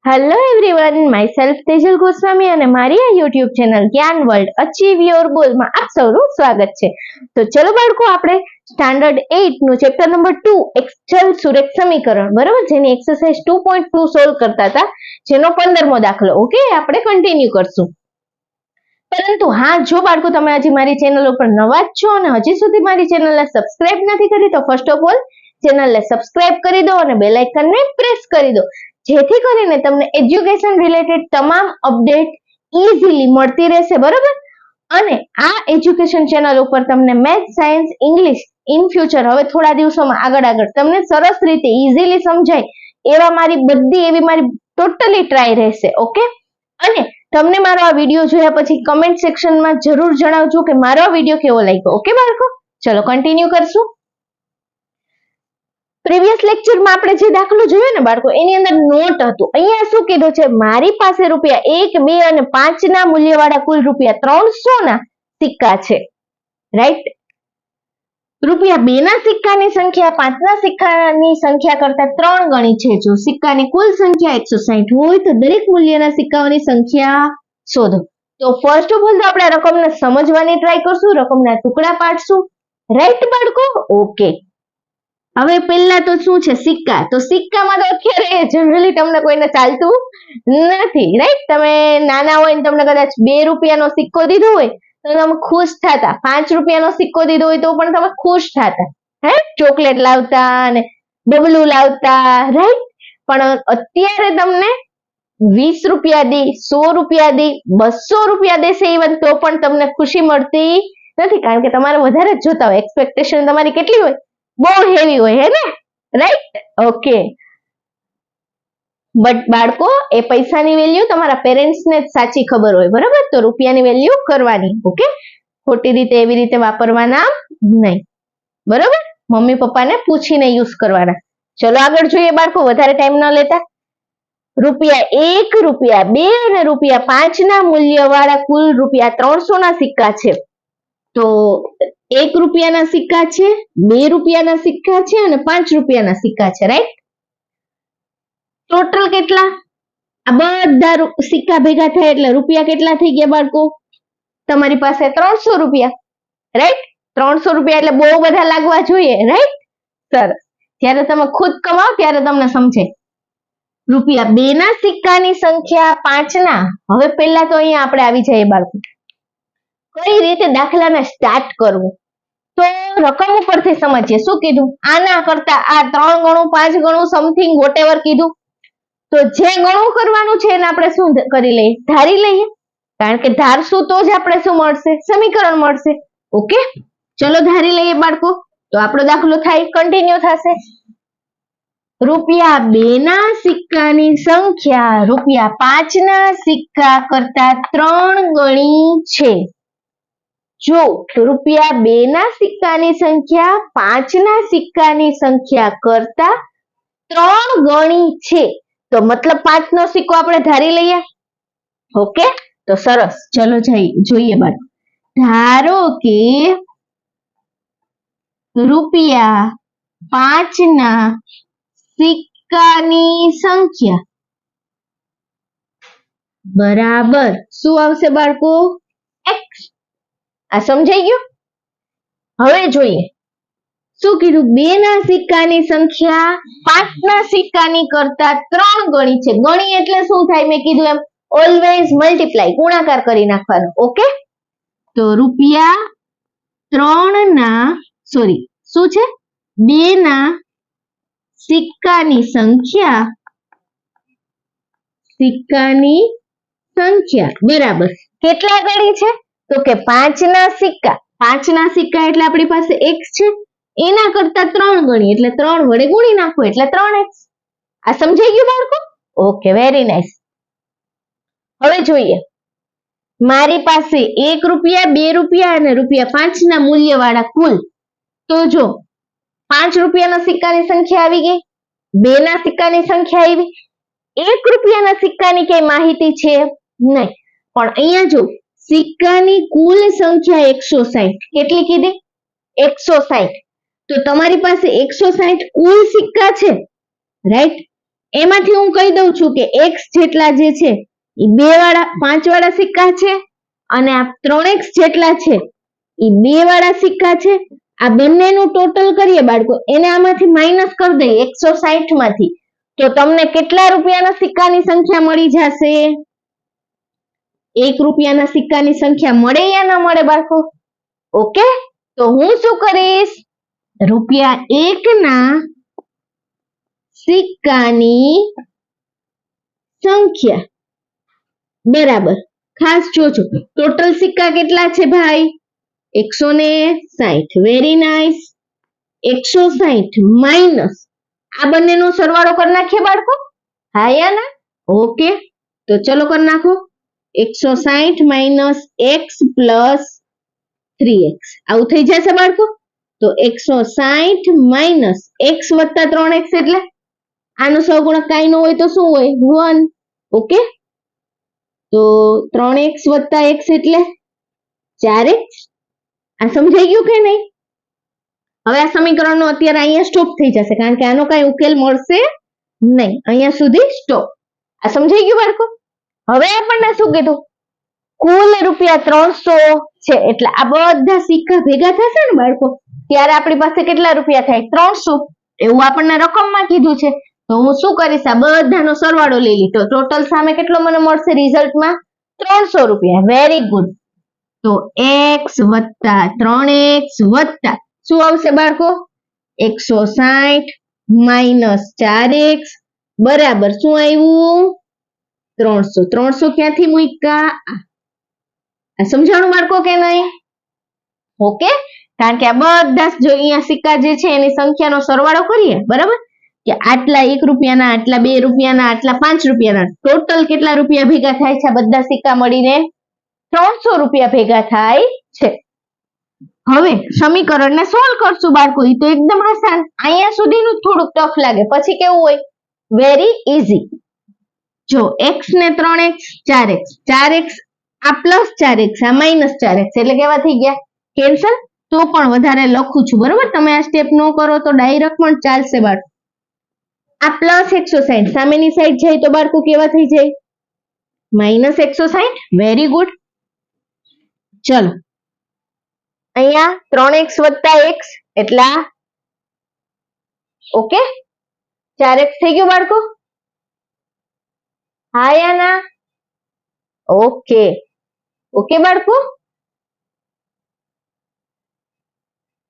Hello everyone, myself Tejal Goswami અને મારી આ યુટ્યુબ ચેનલ જ્ઞાન વર્લ્ડ અચીવ યોર ગોલ માં આપ સૌનું સ્વાગત છે. તો ચલો બાળકો, આપણે સ્ટાન્ડર્ડ 8 નું ચેપ્ટર નંબર 2 એક્સેલ સુરેખ સમીકરણ, બરાબર, જેની એક્સરસાઇઝ 2.2 સોલ્વ કરતા હતા, જેનો 15મો દાખલો ઓકે આપણે કન્ટિન્યુ કરશું. પરંતુ હા, જો બાળકો તમે હજી મારી ચેનલ ઉપર નવા જ છો અને હજી સુધી મારી ચેનલને સબસ્ક્રાઇબ નથી કરી તો ફર્સ્ટ ઓફ ઓલ ચેનલને સબસ્ક્રાઇબ કરી દો અને બેલ આઇકનને પ્રેસ કરી દો, જેથી કરીને તમને એજ્યુકેશન રિલેટેડ તમામ અપડેટ ઇઝીલી મળતી રહેશે, બરાબર. અને આ એજ્યુકેશન ચેનલ ઉપર તમને maths, science, English in future હવે થોડા દિવસોમાં આગળ તમને સરસ રીતે ઇઝીલી સમજાય એવા મારી ટોટલી ટ્રાય રહેશે, ઓકે. અને તમને મારો આ વિડીયો જોયા પછી કમેન્ટ સેક્શનમાં જરૂર જણાવજો કે મારો આ વિડીયો કેવો લાગ્યો, ઓકે બાળકો. ચલો કન્ટિન્યુ કરશું. પ્રીવિયસ લેક્ચરમાં આપણે જે દાખલો જોયો ને બાળકો, એની અંદર નોટ હતું. અહીંયા શું કીધું છે, મારી પાસે રૂપિયા 1, 2 અને 5 ના મૂલ્યવાળા કુલ રૂપિયા 300 ના સિક્કા છે, રાઈટ. રૂપિયા 2 ના સિક્કાની સંખ્યા 5 ના સિક્કાની સંખ્યા કરતા 3 ગણી છે. જો સિક્કાની કુલ સંખ્યા 160 હોય તો દરેક મૂલ્યના સિક્કાઓની સંખ્યા શોધો. તો ફર્સ્ટ ઓફ ઓલ તો આપણે રકમને સમજવાની ટ્રાય કરશું, રકમના ટુકડા પાડશું, રાઈટ બાળકો, ઓકે. હવે પહેલા તો શું છે, સિક્કા. તો સિક્કામાં તો અત્યારે જનરલી તમને કોઈને ચાલતું નથી, રાઈટ. તમે નાના હોય ને તમને કદાચ 2 રૂપિયાનો સિક્કો દીધો હોય તો તમે ખુશ થતા, 5 રૂપિયાનો સિક્કો દીધો હોય તો પણ તમે ખુશ થતા, હે, ચોકલેટ લાવતા અને ડબલું લાવતા, રાઈટ. પણ અત્યારે તમને 20 રૂપિયા દી, 100 રૂપિયા દી, 200 રૂપિયા દેશે ઇવન તો પણ તમને ખુશી મળતી નથી, કારણ કે તમારે વધારે જ જોતા હોય, એક્સપેક્ટેશન તમારી કેટલી હોય, બહુ હેવી હોય, હે ને, રાઈટ, ઓકે. બટ બાળકો, એ પૈસાની વેલ્યુ તમારા પેરેન્ટ્સ ને જ સાચી ખબર હોય, બરાબર. તો રૂપિયાની વેલ્યુ કરવાની, ઓકે, ખોટી રીતે એવી રીતે વાપરવાના નહીં, બરાબર. મમ્મી પપ્પાને પૂછીને યુઝ કરવાના. ચલો આગળ જોઈએ બાળકો, વધારે ટાઈમ ન લેતા. રૂપિયા 1, રૂપિયા 2 અને રૂપિયા 5 ના મૂલ્યવાળા કુલ રૂપિયા 300 ના સિક્કા છે. તો 1 રૂપિયાના સિક્કા છે, 2 રૂપિયાના સિક્કા છે અને 5 રૂપિયાના સિક્કા છે, રાઈટ. ટોટલ કેટલા? આ બધા સિક્કા ભેગા થાય એટલે રૂપિયા કેટલા થઈ ગયા બાળકો? તમારી પાસે 300 રૂપિયા, રાઈટ. 300 રૂપિયા એટલે બહુ બધા લાગવા જોઈએ, રાઈટ. સરસ. જ્યારે તમે ખુદ કમાઓ ત્યારે તમને સમજે. રૂપિયા 2 ના સિક્કાની સંખ્યા 5 ના. હવે પહેલા તો અહીંયા આપણે આવી જઈએ બાળકો, કઈ રીતે દાખલાને સ્ટાર્ટ કરવું. તો રકમ ઉપરથી સમજીએ. શું કીધું? આના કરતા આ 3 ગણું, 5 ગણું, સમથિંગ વોટેવર કીધું. તો જે ગણું કરવાનું છે એને આપણે શું કરી લઈએ, ધારી લઈએ, કારણ કે ધારશું તો જ આપણે શું મળશે, સમીકરણ મળશે, ઓકે. ચલો ધારી લઈએ બાળકો. તો આપણો દાખલો થાય, કન્ટિન્યુ થશે. રૂપિયા 2 ના સિક્કાની સંખ્યા રૂપિયા 5 ના સિક્કા કરતા 3 ગણી છે. જો રૂપિયા 2 ના સિક્કાની સંખ્યા 5 ના સિક્કાની સંખ્યા કરતા 3 ગણી છે, તો મતલબ 5 નો સિક્કો આપણે ધારી લઈએ, ઓકે. તો સરસ, ચલો જોઈએ બાળકો. ધારો કે રૂપિયા 5 ના સિક્કાની સંખ્યા બરાબર શું આવશે બાળકો? x. આ સમજાઈ ગયું? હવે જોઈએ શું કીધું, 2 ના સિક્કાની સંખ્યા 5 ના સિક્કાની કરતા 3 ગણી છે. ગણી એટલે શું થાય, મેં કીધું એમ ઓલવેઝ મલ્ટીપ્લાય, ગુણાકાર કરી નાખવાનો, ઓકે. તો રૂપિયા 3 ના શું છે, 2 ના સિક્કાની સંખ્યા બરાબર કેટલા ગણી છે, તો કે 5 ના સિક્કા. 5 ના સિક્કા એટલે આપણી પાસે x છે, એના કરતા 3 ગણી એટલે 3 વડે ગુણી નાખો એટલે 3x. આ સમજાઈ ગયું બાળકો? Okay, very nice. હવે જોઈએ, મારી પાસે 1 રૂપિયા, 2 રૂપિયા અને રૂપિયા 5 ના મૂલ્યવાળા કુલ. તો જો 5 રૂપિયાના સિક્કાની સંખ્યા આવી ગઈ, 2 ના સિક્કાની સંખ્યા આવી, 1 રૂપિયાના સિક્કાની કઈ માહિતી છે નહીં, પણ અહીંયા જો સિક્કાની કુલ સંખ્યા 160. કેટલી કીધી? 160. તો તમારી પાસે 160 કુલ સિક્કા છે, રાઈટ. એમાંથી હું કહી દઉં છું કે x જેટલા જે છે એ 5 વાળા સિક્કા છે અને આ 3x જેટલા છે એ 2 વાળા સિક્કા છે. આ બંનેનું ટોટલ કરીએ બાળકો, એને આમાંથી માઇનસ કરી દઈએ 160 માંથી, તો તમને કેટલા રૂપિયાના સિક્કાની સંખ્યા મળી જશે? 1 રૂપિયાના સિક્કાની સંખ્યા મળે યા ના મળે બાળકો? ઓકે, તો હું શું કરીશ? ₹1 ના સિક્કાની સંખ્યા બરાબર, ખાસ જોજો ટોટલ સિક્કા કેટલા છે ભાઈ? 160. Very nice. 160 માઇનસ આ બંનેનો સરવાળો કરી નાખીએ બાળકો, હા યા ના? ઓકે, તો ચલો કરી નાખો. 160 માઇનસ x પ્લસ 3x આવું થઈ જશે બાળકો. તો 160 માઇનસ x વત્તા 3x એટલે આનો સહગુણક કાંઈ ન હોય તો શું હોય? 1. ઓકે, તો 3x વત્તા x એટલે 4x. આ સમજાઈ ગયું કે નહીં? હવે આ સમીકરણનો અત્યારે અહીંયા સ્ટોપ થઈ જશે, કારણ કે આનો કઈ ઉકેલ મળશે નહીં. અહીંયા સુધી સ્ટોપ. આ સમજાઈ ગયું બાળકો? હવે આપણને શું કીધું? કુલ ₹300 છે, એટલે આ બધા સિક્કા ભેગા થશે ને બાળકો, ત્યારે આપણી પાસે કેટલા રૂપિયા થાય? 300. એવું આપણને રકમમાં કીધું છે. તો હું શું કરીશ? આ બધાનો સરવાળો લઈ લઈ, તો ટોટલ સામે કેટલો મને મળશે રિઝલ્ટમાં? 300 રૂપિયા. Very good. તો x વત્તા 3x વત્તા શું આવશે બાળકો? 160 માઇનસ 4x બરાબર શું આવ્યું? 300. 300 ક્યાંથી મૂક્યા? આ સમજાણું બાળકો કે નહીં? ઓકે, કારણ કે આ બધા જો અહીંયા સિક્કા જે છે એની સંખ્યાનો સરવાળો કરીએ બરાબર, કે આટલા 1 રૂપિયાના, આટલા 2 રૂપિયાના, આટલા 5 રૂપિયાના, ટોટલ કેટલા રૂપિયા ભેગા થાય છે? બધા સિક્કા મળીને 300 રૂપિયા ભેગા થાય છે. હવે સમીકરણને સોલ્વ કરશું બાળકો. એ તો એકદમ આસાન. અહીંયા સુધીનું થોડુંક ટફ લાગે, પછી કેવું હોય? Very easy. જો x ને 3x 4x, 4x આ પ્લસ 4x આ માઇનસ 4x એટલે કેવા થઈ ગયા? કેન્સલ. તો પણ વધારે લખું છું બરોબર, તમે આ સ્ટેપ ન કરો તો ડાયરેક્ટ પણ ચાલશે બાળકો. આ પ્લસ 160 સામેની સાઈડ જાય તો બાળકો કેવા થઈ જાય? માઇનસ 160. Very good. ચલો અહીંયા 3x વત્તા x એટલા ઓકે 4x થઈ ગયું બાળકો, હા યા ના? ઓકે ઓકે બાળકો,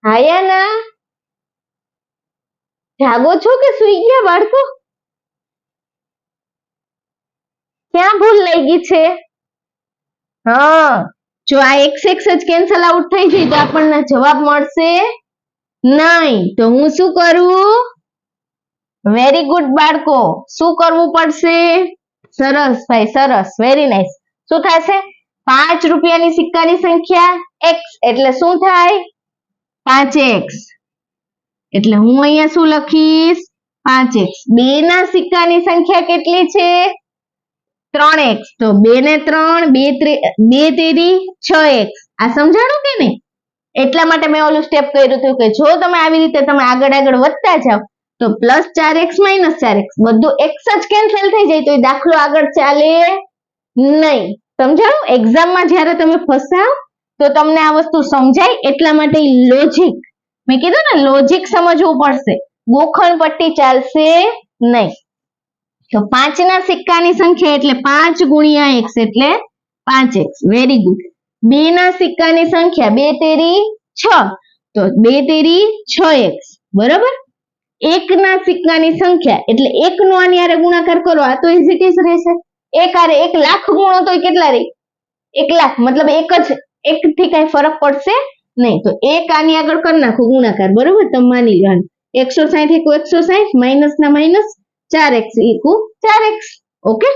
હા યા ના? જાગો છો કે સુઈ ગયા બાળકો? ક્યાં ભૂલ લાગી છે? હા, જો આ x x જ કેન્સલ આઉટ થઈ જાય તો આપણને જવાબ મળશે નહીં. તો હું શું કરું? વેરી ગુડ બાળકો, શું કરવું પડશે? સરસ ભાઈ સરસ, વેરી નાઇસ. શું થશે? 5 રૂપિયાની સિક્કાની સંખ્યા x એટલે શું થાય? 5x. એટલે હું અહીંયા શું લખીશ? 5x. 2 ના સિક્કાની સંખ્યા કેટલી છે? 3x. તો 2 ને 3 2 તેરી 6x. આ સમજાણું કે નહીં? એટલા માટે મેં ઓલું સ્ટેપ કર્યું હતું કે જો તમે આવી રીતે તમે આગળ આગળ વધતા જાવ તો પ્લસ 4x માઇનસ 4x બધું x જ કેન્સલ થઈ જાય તો એ દાખલો આગળ ચાલે નહીં. સમજાણું? એક્ઝામમાં જ્યારે તમે ફસાવ તો તમને આ વસ્તુ સમજાય, એટલા માટે લોજિક મેં કીધું ને, લોજિક સમજવું પડશે. ગોખણ પટ્ટી ચાલશે નહીં. તો 5 ના સિક્કાની સંખ્યા એટલે 5 ગુણ્યા x એટલે 5x. Very good. 2 ના સિક્કાની સંખ્યા 2 તેરી 6 તો 2 તેરી 6x બરાબર. 1 ના સિક્કાની સંખ્યા એટલે 1 નો આની હારે ગુણાકાર કરો, આ તો ઇઝી કેસ રહેશે. 1 હારે 1 લાખ ગુણો તો કેટલા રહી? 1 લાખ, મતલબ એક જ, એક થી કઈ ફરક પડશે નહીં. તો 1 આની આગળ કરી નાખો ગુણાકાર બરોબર, તમે માની લો. 160 = 160 માઇનસ ના માઇનસ 4x = 4x. ઓકે,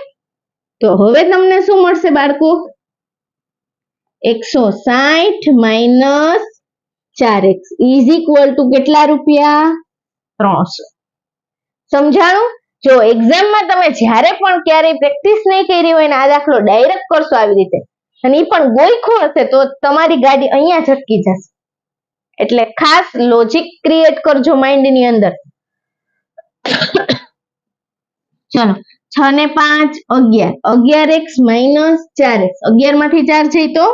તો હવે તમને શું મળશે બાળકો? 160 માઇનસ 4x = કેટલા રૂપિયા? 300. સમજાણું? જો એક્ઝામમાં તમે જ્યારે પણ ક્યારેય પ્રેક્ટિસ નહીં કરી હોય ને આ દાખલો ડાયરેક્ટ કરશો આવી રીતે અને એ પણ ગોઈખો હશે તો તમારી ગાડી અહીંયા જ અટકી જશે. એટલે ખાસ લોજિક ક્રિએટ કરજો માઇન્ડની અંદર. ચલો 6 ને 5 11, 11x માઇનસ 4x, 11 માંથી 4 જાય તો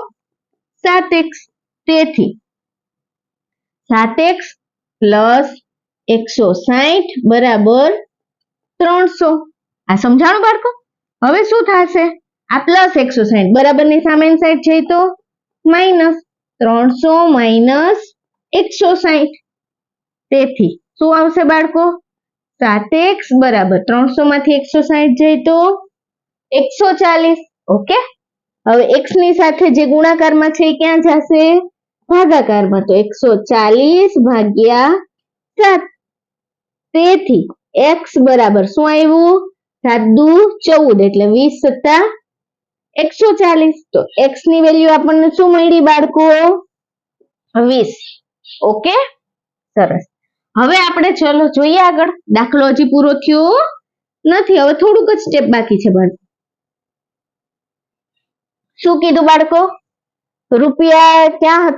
7x, તેથી 7x પ્લસ 160 બરાબર 300. આ સમજાણું બાળકો? હવે શું થશે? આ પ્લસ 160 બરાબર ની સામેની સાઈડ જાય તો માઇનસ 300 માઇનસ 160, તેથી શું આવશે બાળકો? 7x બરાબર 300 માંથી 160 જાય તો 140. ઓકે, હવે x ની સાથે જે ગુણાકારમાં છે એ ક્યાં જશે? ભાગાકારમાં, તો 140 ભાગ્યા 7, તેથી x બરાબર શું આવ્યું? 7 દુ 14 એટલે 20 સત્તા 140. તો x ની વેલ્યુ આપણને શું મળી બાળકો? 20. ઓકે, સરસ. હવે આપણે ચલો જોઈએ આગળ. દાખલો હજી પૂરો થયો નથી, હવે થોડુંક જ સ્ટેપ બાકી છે બાળકો. શું કીધું બાળકો? રૂપિયા ક્યાં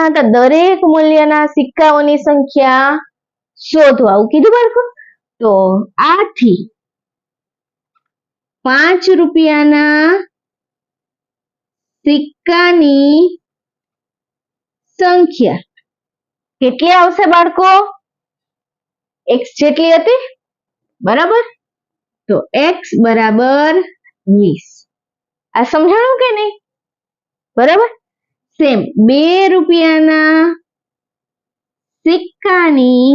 હતા? દરેક મૂલ્યના સિક્કાઓની સંખ્યા શોધો, આવું કીધું બાળકો. તો આથી 5 રૂપિયાના સિક્કાની સંખ્યા કેટલી આવશે બાળકો? x જેટલી હતી, બરાબર? તો x બરાબર 20. આ સમજાણું કે નહીં? બરાબર. સેમ 2 રૂપિયાના સિક્કાની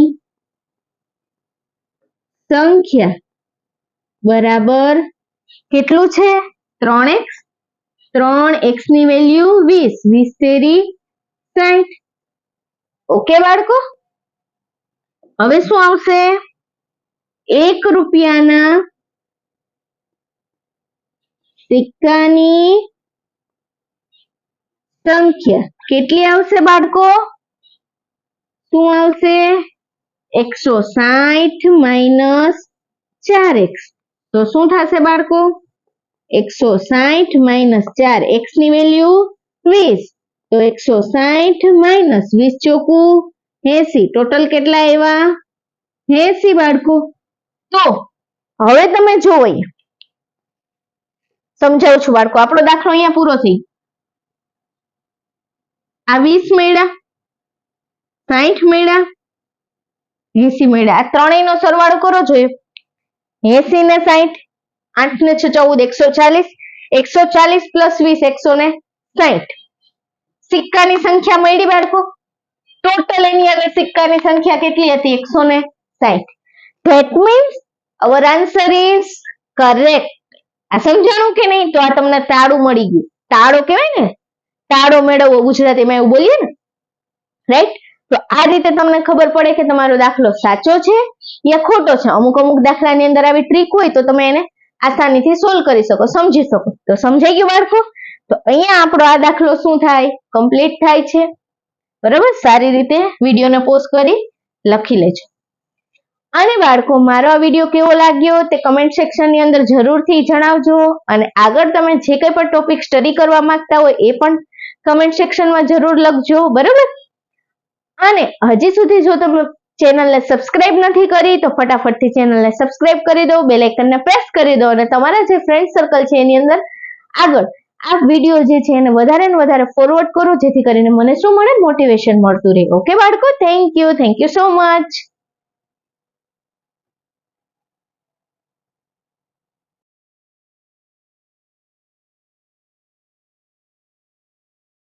સંખ્યા બરાબર કેટલું છે? 3x. 3x ની વેલ્યુ 20, 20 તેરી 60. ઓકે બાળકો, હવે શું આવશે? 1 રૂપિયાના સિક્કાની સંખ્યા કેટલી આવશે બાળકો? શું આવશે? 160 માઇનસ 4x, તો શું થશે બાળકો? 160 માઇનસ 4, x ની વેલ્યુ 20, તો 160 માઇનસ 20 ચોકું 80, ટોટલ કેટલા આવ્યા? 80 બાળકો. તો હવે તમે જોવો, સમજાવું છું બાળકો. આપણો દાખલો અહીંયા પૂરો થઈ. આ 20 મળ્યા, 60 મળ્યા, 80 મળ્યા. આ ત્રણેયનો સરવાળો કરો જોઈએ. 80 ને 60, 8 ને 6 14, 140 પ્લસ 20 160. સિક્કાની સંખ્યા મળી બાળકો. ટોટલ એની આગળ સિક્કાની સંખ્યા કેટલી હતી? 160. That means hour answer is correct. આ સમજાણું કે નહીં? તો આ તમને તાળું મળી ગયું. તાળો કહેવાય ને, તાળો મેળવવો ગુજરાતીમાં એવું બોલીએ ને, રાઈટ? તો આ રીતે તમને ખબર પડે કે તમારો દાખલો સાચો છે યા ખોટો છે. અમુક દાખલાની અંદર આવી ટ્રીક હોય તો તમે એને આસાનીથી સોલ્વ કરી શકો, સમજી શકો. તો સમજાઈ ગયું બાળકો? તો અહીંયા આપણો આ દાખલો શું થાય? કમ્પ્લીટ થાય છે. બરાબર? સારી રીતે વિડીયોને પોઝ કરી લખી લેજો. અને બાળકો, મારો આ વિડીયો કેવો લાગ્યો તે કમેન્ટ સેક્શનની અંદર જરૂરથી જણાવજો. અને આગળ તમે જે કંઈ પણ ટોપિક સ્ટડી કરવા માંગતા હોય એ પણ કમેન્ટ સેક્શનમાં જરૂર લખજો. બરાબર? અને હજી સુધી જો તમે ચેનલને સબસ્ક્રાઇબ નથી કરી તો ફટાફટથી ચેનલને સબસ્ક્રાઇબ કરી દો, બેલ આઇકનને પ્રેસ કરી દો અને તમારા જે ફ્રેન્ડ સર્કલ છે એની અંદર આગળ આ વિડીયો જે છે એને વધારે ને વધારે ફોરવર્ડ કરો, જેથી કરીને મને શું મળે? મોટિવેશન મળતું રહે. ઓકે બાળકો, થેન્ક યુ સો મચ.